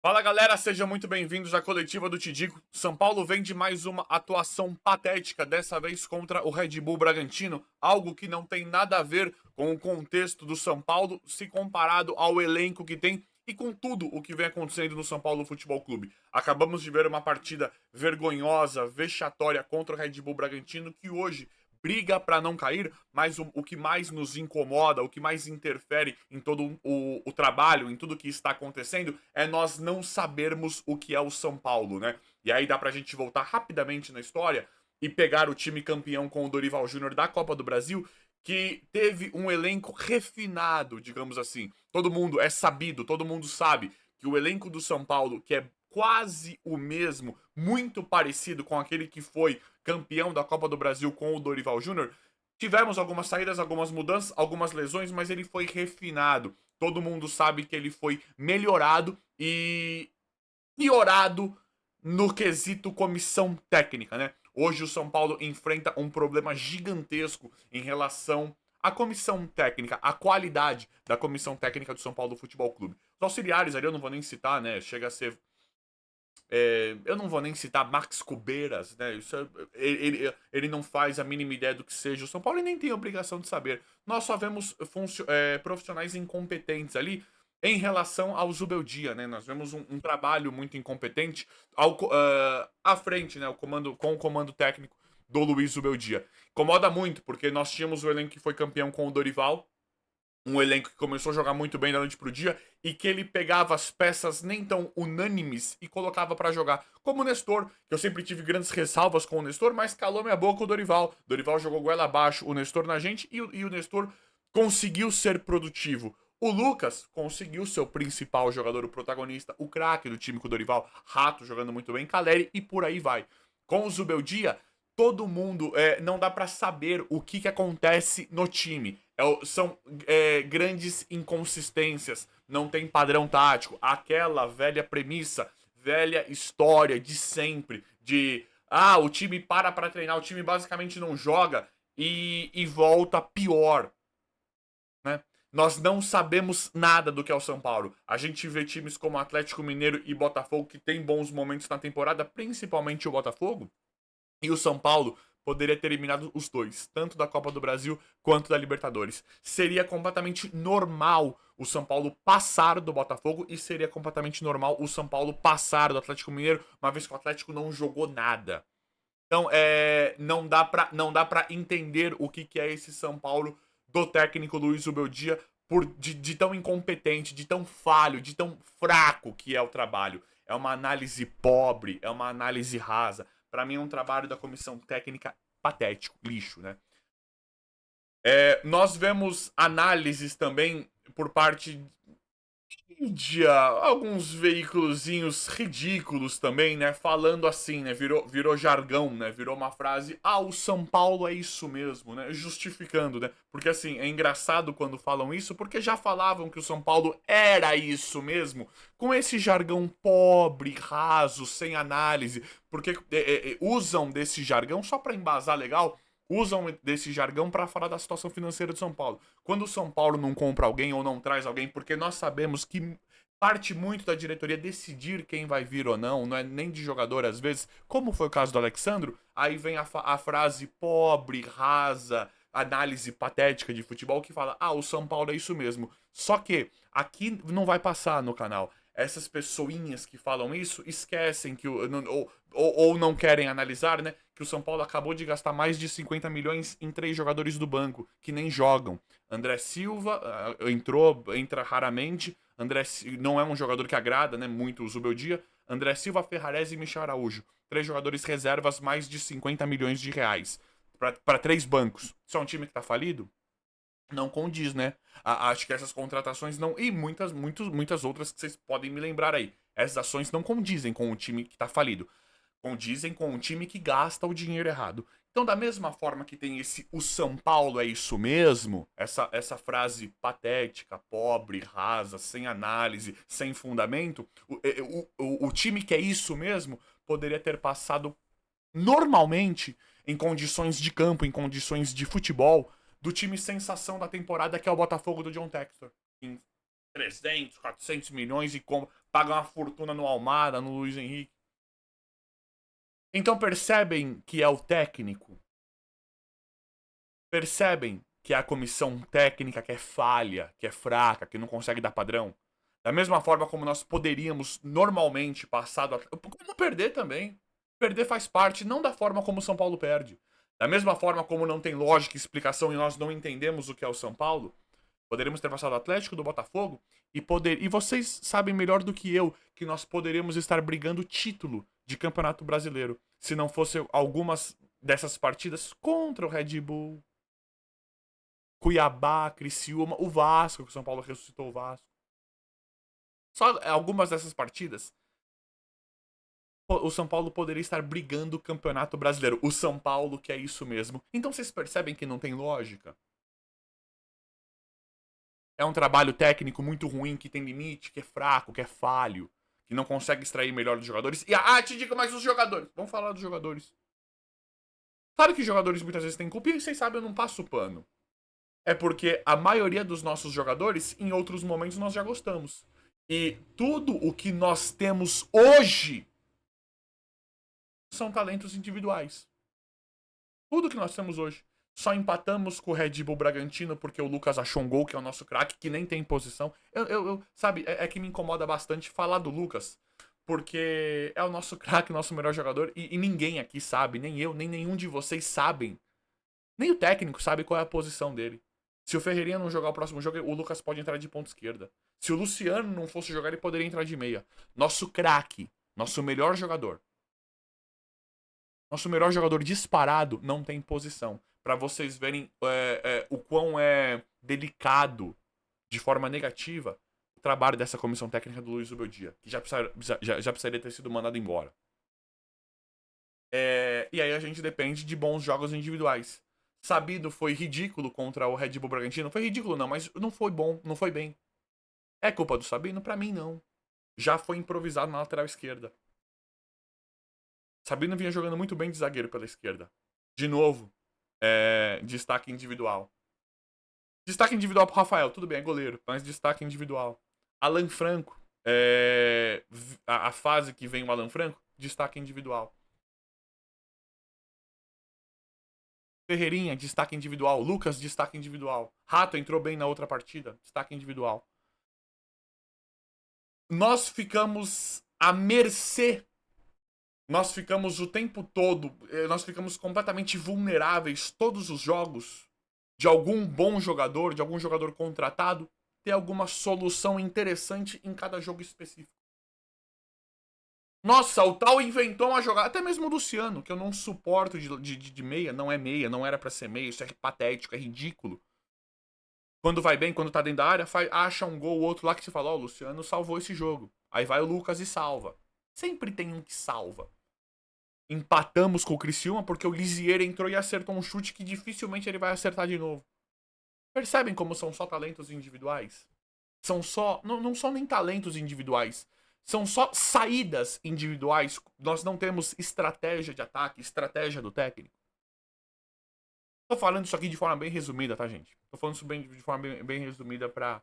Fala galera, sejam muito bem-vindos à coletiva do Tidico. São Paulo vem de mais uma atuação patética, dessa vez contra o Red Bull Bragantino, algo que não tem nada a ver com o contexto do São Paulo, se comparado ao elenco que tem e com tudo o que vem acontecendo no São Paulo Futebol Clube. Acabamos de ver uma partida vergonhosa, vexatória contra o Red Bull Bragantino, que hoje briga para não cair, mas o que mais nos incomoda, o que mais interfere em todo o trabalho, em tudo que está acontecendo, é nós não sabermos o que é o São Paulo, né? E aí dá pra gente voltar rapidamente na história e pegar o time campeão com o Dorival Júnior da Copa do Brasil, que teve um elenco refinado, digamos assim. Todo mundo é sabido, todo mundo sabe que o elenco do São Paulo, que é quase o mesmo, muito parecido com aquele que foi campeão da Copa do Brasil com o Dorival Júnior, tivemos algumas saídas, algumas mudanças, algumas lesões, mas ele foi refinado. Todo mundo sabe que ele foi melhorado e piorado no quesito comissão técnica, né? Hoje o São Paulo enfrenta um problema gigantesco em relação à comissão técnica, à qualidade da comissão técnica do São Paulo Futebol Clube. Os auxiliares ali eu não vou nem citar, né? Chega a ser eu não vou nem citar Max Cubeiras, né? Ele não faz a mínima ideia do que seja o São Paulo e nem tem obrigação de saber. Nós só vemos profissionais incompetentes ali em relação ao Zubeldia, né? Nós vemos um trabalho muito incompetente à frente, né? Com o comando técnico do Luiz Zubeldia. Incomoda muito, porque nós tínhamos o elenco que foi campeão com o Dorival, um elenco que começou a jogar muito bem da noite pro dia e que ele pegava as peças nem tão unânimes e colocava pra jogar. Como o Nestor, que eu sempre tive grandes ressalvas com o Nestor, mas calou minha boca o Dorival. Dorival jogou goela abaixo o Nestor na gente e o Nestor conseguiu ser produtivo. O Lucas conseguiu ser o principal jogador, o protagonista, o craque do time com o Dorival. Rato jogando muito bem, Caleri e por aí vai. Com o Zubeldia, todo mundo, não dá pra saber o que acontece no time. São grandes inconsistências, não tem padrão tático. Aquela velha premissa, velha história de sempre, de o time para pra treinar, o time basicamente não joga e volta pior, né? Nós não sabemos nada do que é o São Paulo. A gente vê times como Atlético Mineiro e Botafogo que tem bons momentos na temporada, principalmente o Botafogo, e o São Paulo poderia ter eliminado os dois, tanto da Copa do Brasil quanto da Libertadores. Seria completamente normal o São Paulo passar do Botafogo e seria completamente normal o São Paulo passar do Atlético Mineiro, uma vez que o Atlético não jogou nada. Então, não dá pra entender o que é esse São Paulo do técnico Luiz Ubeldia de tão incompetente, de tão falho, de tão fraco que é o trabalho. É uma análise pobre, é uma análise rasa. Pra mim é um trabalho da comissão técnica patético, lixo, né? Nós vemos análises também por parte mídia, alguns veículozinhos ridículos também, né? Falando assim, né? Virou jargão, né? Virou uma frase, o São Paulo é isso mesmo, né? Justificando, né? Porque assim, é engraçado quando falam isso, porque já falavam que o São Paulo era isso mesmo, com esse jargão pobre, raso, sem análise, porque usam desse jargão só pra embasar legal, usam desse jargão para falar da situação financeira do São Paulo. Quando o São Paulo não compra alguém ou não traz alguém, porque nós sabemos que parte muito da diretoria decidir quem vai vir ou não, não é nem de jogador às vezes, como foi o caso do Alexandro, aí vem a frase pobre, rasa, análise patética de futebol que fala, o São Paulo é isso mesmo. Só que aqui não vai passar no canal. Essas pessoinhas que falam isso esquecem que ou não querem analisar, né? Que o São Paulo acabou de gastar mais de 50 milhões em 3 jogadores do banco, que nem jogam. André Silva entra raramente. Não é um jogador que agrada, né? Muito o Zubeldia. André Silva, Ferrarese e Michel Araújo. 3 jogadores reservas, mais de 50 milhões de reais. Para 3 bancos. Isso é um time que tá falido? Não condiz, né? Acho que essas contratações não. E muitas outras que vocês podem me lembrar aí. Essas ações não condizem com o time que tá falido. Condizem com o time que gasta o dinheiro errado. Então, da mesma forma que tem o São Paulo é isso mesmo, essa frase patética, pobre, rasa, sem análise, sem fundamento, o time que é isso mesmo poderia ter passado normalmente em condições de campo, em condições de futebol, do time sensação da temporada que é o Botafogo do John Textor. Em 300, 400 milhões e paga uma fortuna no Almada, no Luiz Henrique. Então percebem que é o técnico? Percebem que é a comissão técnica que é falha, que é fraca, que não consegue dar padrão? Da mesma forma como nós poderíamos normalmente passar do... Como perder também. Perder faz parte, não da forma como o São Paulo perde. Da mesma forma como não tem lógica e explicação e nós não entendemos o que é o São Paulo, poderíamos ter passado do Atlético, do Botafogo e vocês sabem melhor do que eu que nós poderíamos estar brigando título de Campeonato Brasileiro se não fosse algumas dessas partidas contra o Red Bull, Cuiabá, Criciúma, o Vasco, que o São Paulo ressuscitou o Vasco. Só algumas dessas partidas o São Paulo poderia estar brigando o Campeonato Brasileiro. O São Paulo que é isso mesmo. Então vocês percebem que não tem lógica? É um trabalho técnico muito ruim, que tem limite, que é fraco, que é falho, que não consegue extrair melhor dos jogadores. E te digo mais os jogadores. Vamos falar dos jogadores. Claro que os jogadores muitas vezes têm culpa e vocês sabem, eu não passo pano. É porque a maioria dos nossos jogadores, em outros momentos, nós já gostamos. E tudo o que nós temos hoje são talentos individuais. Tudo que nós temos hoje. Só empatamos com o Red Bull Bragantino porque o Lucas achou um gol, que é o nosso craque, que nem tem posição. Sabe, é que me incomoda bastante falar do Lucas, porque é o nosso craque, o nosso melhor jogador, e ninguém aqui sabe, nem eu, nem nenhum de vocês sabem. Nem o técnico sabe qual é a posição dele. Se o Ferreirinha não jogar o próximo jogo, o Lucas pode entrar de ponta esquerda. Se o Luciano não fosse jogar, ele poderia entrar de meia. Nosso craque, nosso melhor jogador. Nosso melhor jogador disparado não tem posição. Pra vocês verem o quão é delicado, de forma negativa, o trabalho dessa comissão técnica do Luiz Ubeldia, que já precisaria ter sido mandado embora. E aí a gente depende de bons jogos individuais. Sabido foi ridículo contra o Red Bull Bragantino. Foi ridículo não, mas não foi bom, não foi bem. É culpa do Sabino? Pra mim não. Já foi improvisado na lateral esquerda. Sabino vinha jogando muito bem de zagueiro pela esquerda. De novo, destaque individual. Destaque individual pro Rafael, tudo bem, é goleiro, mas destaque individual. Alan Franco, a fase que vem o Alan Franco, destaque individual. Ferreirinha, destaque individual. Lucas, destaque individual. Rato entrou bem na outra partida, destaque individual. Nós ficamos à mercê. Nós ficamos o tempo todo, nós ficamos completamente vulneráveis todos os jogos de algum bom jogador, de algum jogador contratado, ter alguma solução interessante em cada jogo específico. Nossa, o tal inventou uma jogada. Até mesmo o Luciano, que eu não suporto de meia, não é meia, não era pra ser meia, isso é patético, é ridículo. Quando vai bem, quando tá dentro da área, acha um gol, outro lá que você fala, o Luciano salvou esse jogo. Aí vai o Lucas e salva. Sempre tem um que salva. Empatamos com o Criciúma porque o Lisier entrou e acertou um chute que dificilmente ele vai acertar de novo. Percebem como são só talentos individuais? São só. Não são nem talentos individuais. São só saídas individuais. Nós não temos estratégia de ataque, estratégia do técnico. Tô falando isso aqui de forma bem resumida, tá, gente? Tô falando isso de forma bem resumida pra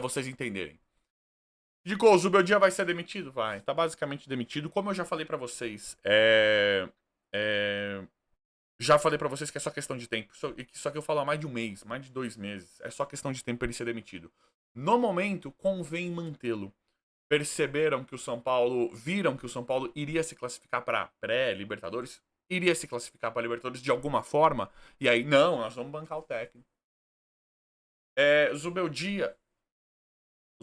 vocês entenderem. Digo, o Zubeldia vai ser demitido? Vai. Tá basicamente demitido. Como eu já falei pra vocês, já falei pra vocês que é só questão de tempo. Só que eu falo há mais de um mês, mais de 2 meses. É só questão de tempo pra ele ser demitido. No momento, convém mantê-lo. Perceberam que o São Paulo... Viram que o São Paulo iria se classificar pra pré-Libertadores? Iria se classificar pra Libertadores de alguma forma? E aí, não, nós vamos bancar o técnico.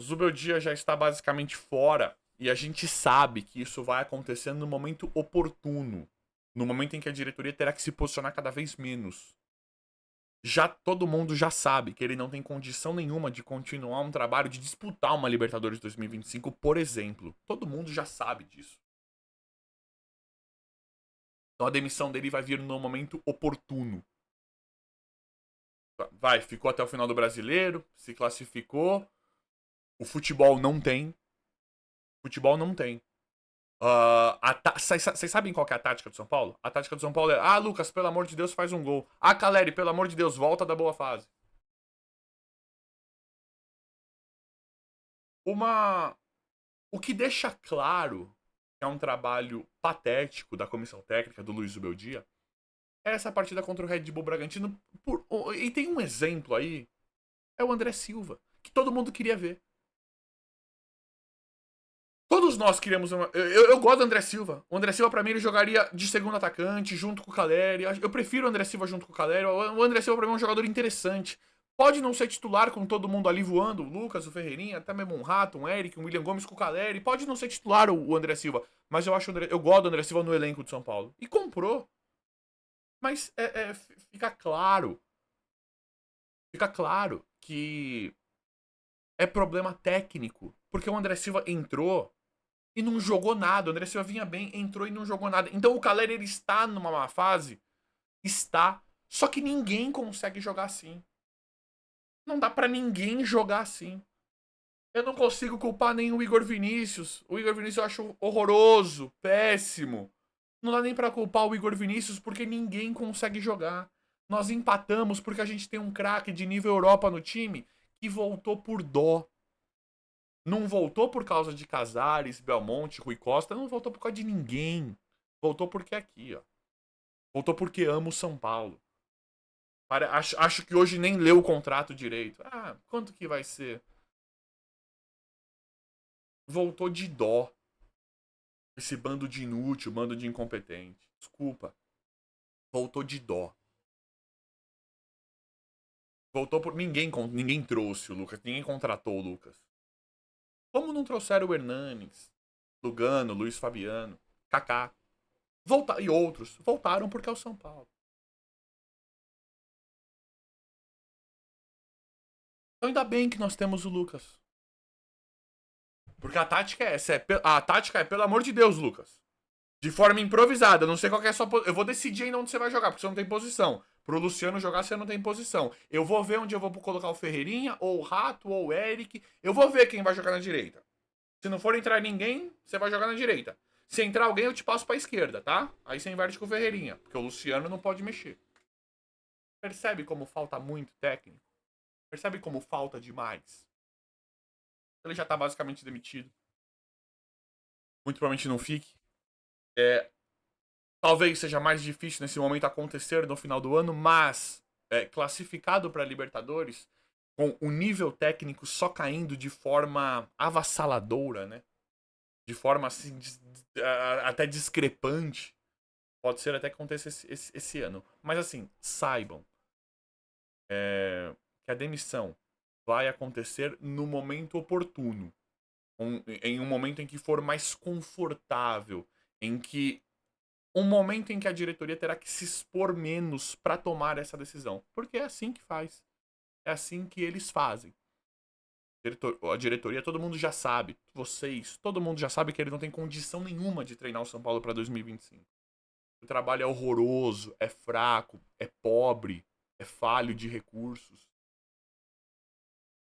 Zubeldia já está basicamente fora e a gente sabe que isso vai acontecer no momento oportuno, no momento em que a diretoria terá que se posicionar cada vez menos. Já todo mundo já sabe que ele não tem condição nenhuma de continuar um trabalho de disputar uma Libertadores 2025, por exemplo. Todo mundo já sabe disso. Então a demissão dele vai vir no momento oportuno. Ficou até o final do Brasileiro, se classificou. O futebol não tem. Futebol não tem. Vocês sabem qual que é a tática do São Paulo? A tática do São Paulo é: Lucas, pelo amor de Deus, faz um gol. Caleri, pelo amor de Deus, volta da boa fase. Uma. O que deixa claro que é um trabalho patético da comissão técnica do Luiz Ubeldia é essa partida contra o Red Bull Bragantino. E tem um exemplo aí, é o André Silva, que todo mundo queria ver. Todos nós queríamos uma. Eu gosto do André Silva. O André Silva, pra mim, ele jogaria de segundo atacante, junto com o Caleri. Eu prefiro o André Silva junto com o Caleri. O André Silva, pra mim, é um jogador interessante. Pode não ser titular com todo mundo ali voando, o Lucas, o Ferreirinha, até mesmo um Rato, um Eric, um William Gomes com o Caleri. Pode não ser titular o André Silva, mas eu acho eu gosto do André Silva no elenco de São Paulo. E comprou. Mas fica claro que é problema técnico. Porque o André Silva entrou e não jogou nada. O André Silva vinha bem, entrou e não jogou nada. Então o Caleri ele está numa má fase? Está. Só que ninguém consegue jogar assim. Não dá pra ninguém jogar assim. Eu não consigo culpar nem o Igor Vinícius. O Igor Vinícius eu acho horroroso, péssimo. Não dá nem pra culpar o Igor Vinícius porque ninguém consegue jogar. Nós empatamos porque a gente tem um craque de nível Europa no time que voltou por dó. Não voltou por causa de Casares, Belmonte, Rui Costa, não voltou por causa de ninguém. Voltou porque é aqui, ó. Voltou porque ama o São Paulo. Acho que hoje nem leu o contrato direito. Ah, quanto que vai ser? Voltou de dó. Esse bando de inútil, bando de incompetente. Desculpa. Voltou de dó. Voltou por. Ninguém trouxe o Lucas. Ninguém contratou o Lucas. Como não trouxeram o Hernanes, Lugano, Luiz Fabiano, Kaká? E outros. Voltaram porque é o São Paulo. Então ainda bem que nós temos o Lucas. Porque a tática é essa. A tática é, pelo amor de Deus, Lucas. De forma improvisada. Eu não sei qual é a sua posição. Eu vou decidir ainda onde você vai jogar, porque você não tem posição. Pro Luciano jogar, você não tem posição. Eu vou ver onde eu vou colocar o Ferreirinha, ou o Rato, ou o Eric. Eu vou ver quem vai jogar na direita. Se não for entrar ninguém, você vai jogar na direita. Se entrar alguém, eu te passo pra esquerda, tá? Aí você inverte com o Ferreirinha. Porque o Luciano não pode mexer. Percebe como falta muito técnico? Percebe como falta demais? Ele já tá basicamente demitido. Muito provavelmente não fique. É, talvez seja mais difícil nesse momento acontecer no final do ano, mas classificado para Libertadores, com o nível técnico só caindo de forma avassaladora, né? De forma assim, até discrepante. Pode ser até que aconteça esse ano. Mas assim, saibam que a demissão vai acontecer no momento oportuno. Em um momento em que for mais confortável. Em que um momento em que a diretoria terá que se expor menos para tomar essa decisão. Porque é assim que faz. É assim que eles fazem. A diretoria, todo mundo já sabe. Vocês, todo mundo já sabe que ele não tem condição nenhuma de treinar o São Paulo para 2025. O trabalho é horroroso, é fraco, é pobre, é falho de recursos.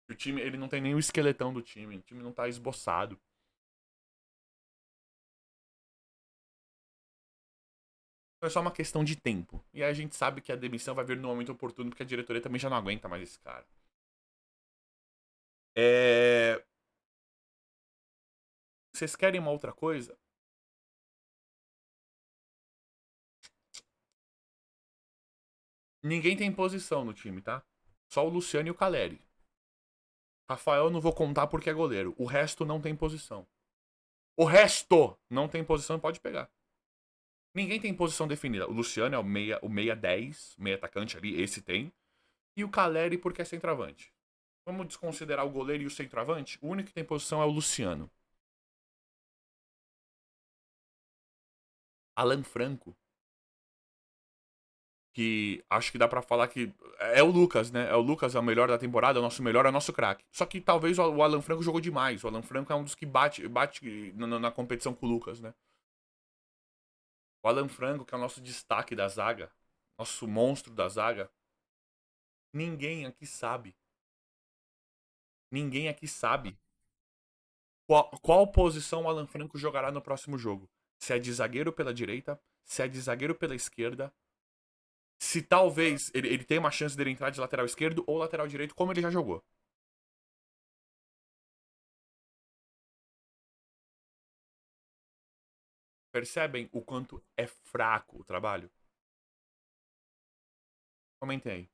O time, ele não tem nem o esqueletão do time. O time não tá esboçado. É só uma questão de tempo. E aí a gente sabe que a demissão vai vir no momento oportuno, porque a diretoria também já não aguenta mais esse cara. É... Vocês querem uma outra coisa? Ninguém tem posição no time, tá? Só o Luciano e o Caleri. Rafael eu não vou contar porque é goleiro. O resto não tem posição. O resto não tem posição, pode pegar. Ninguém tem posição definida. O Luciano é o meia 10, meia atacante ali, esse tem. E o Caleri porque é centroavante. Vamos desconsiderar o goleiro e o centroavante? O único que tem posição é o Luciano. Alan Franco, que acho que dá pra falar que é o Lucas, né? É o Lucas, é o melhor da temporada, é o nosso melhor, é o nosso craque. Só que talvez o Alan Franco jogou demais. O Alan Franco é um dos que bate na competição com o Lucas, né? O Alan Franco, que é o nosso destaque da zaga, nosso monstro da zaga, ninguém aqui sabe. Ninguém aqui sabe qual posição o Alan Franco jogará no próximo jogo. Se é de zagueiro pela direita, se é de zagueiro pela esquerda, se talvez ele tem uma chance dele entrar de lateral esquerdo ou lateral direito, como ele já jogou. Percebem o quanto é fraco o trabalho? Comentem aí.